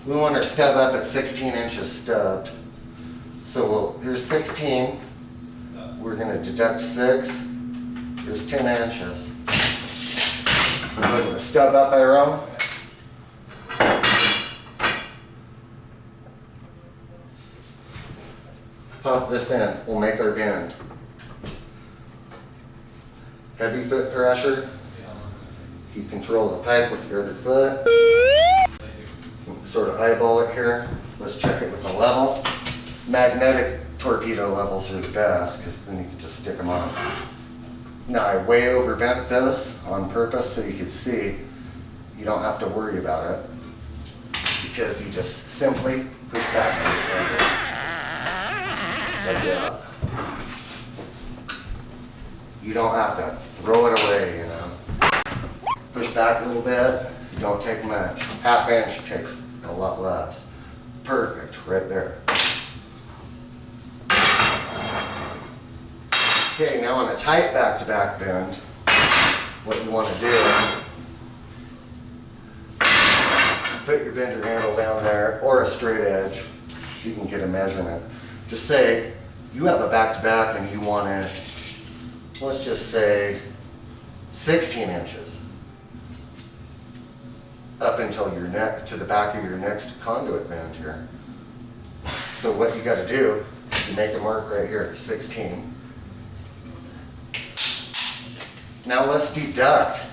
We want our stub up at 16 inches stubbed. So here's 16. We're going to deduct 6. Here's 10 inches. We'll go to the stub up arrow. Pop this in. We'll make our bend. Heavy foot pressure. You control the pipe with your other foot. Sort of eyeball it here. Let's check it with a level. Magnetic torpedo levels are the best because then you can just stick them on. Now I way overbent this on purpose so you can see you don't have to worry about it because you just simply push back like that. You don't have to throw it away, you know. Push back a little bit, you don't take much. Half inch takes a lot less. Perfect, right there. Okay, now on a tight back-to-back bend, what you want to do, put your bender handle down there or a straight edge so you can get a measurement. Just say you have a back-to-back and you want it, let's just say 16 inches up until your neck, to the back of your next conduit bend here. So what you got to do, you make a mark right here, 16. Now let's deduct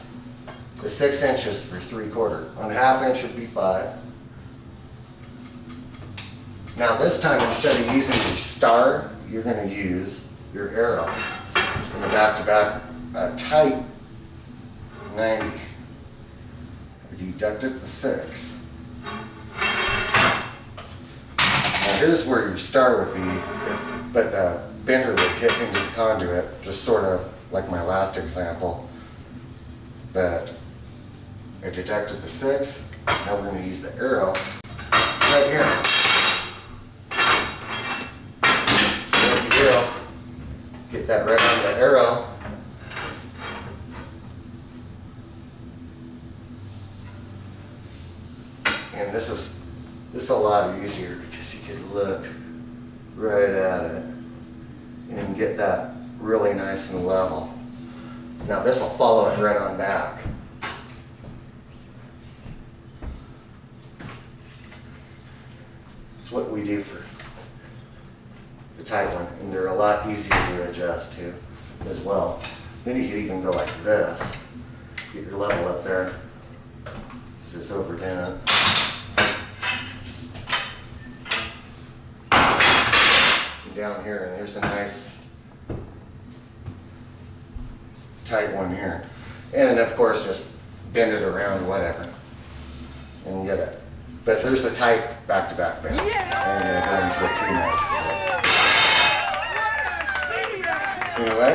the 6 inches for 3/4. On a half inch would be 5. Now this time, instead of using your star, you're going to use your arrow. From the back-to-back, tight 90. We deducted the 6. Now here's where your star would be, but the bender would hit into the conduit, just sort of like my last example. But I deducted the 6. Now we're going to use the arrow right here. So what you do, get that right on the arrow. And this is a lot easier because you can look right at it and get that really nice and level. Now this will follow it right on back. It's what we do for the tight one, and they're a lot easier to adjust to as well. Then you could even go like this. Get your level up there because it's overdone. And down here, and there's a nice tight one here. And of course just bend it around, whatever, and get it. But there's a tight back-to-back bend. And you're going to go into a 2 match. Anyway,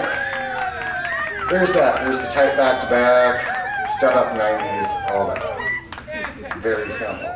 there's that. There's the tight back-to-back, stub up 90s, all that. Very simple.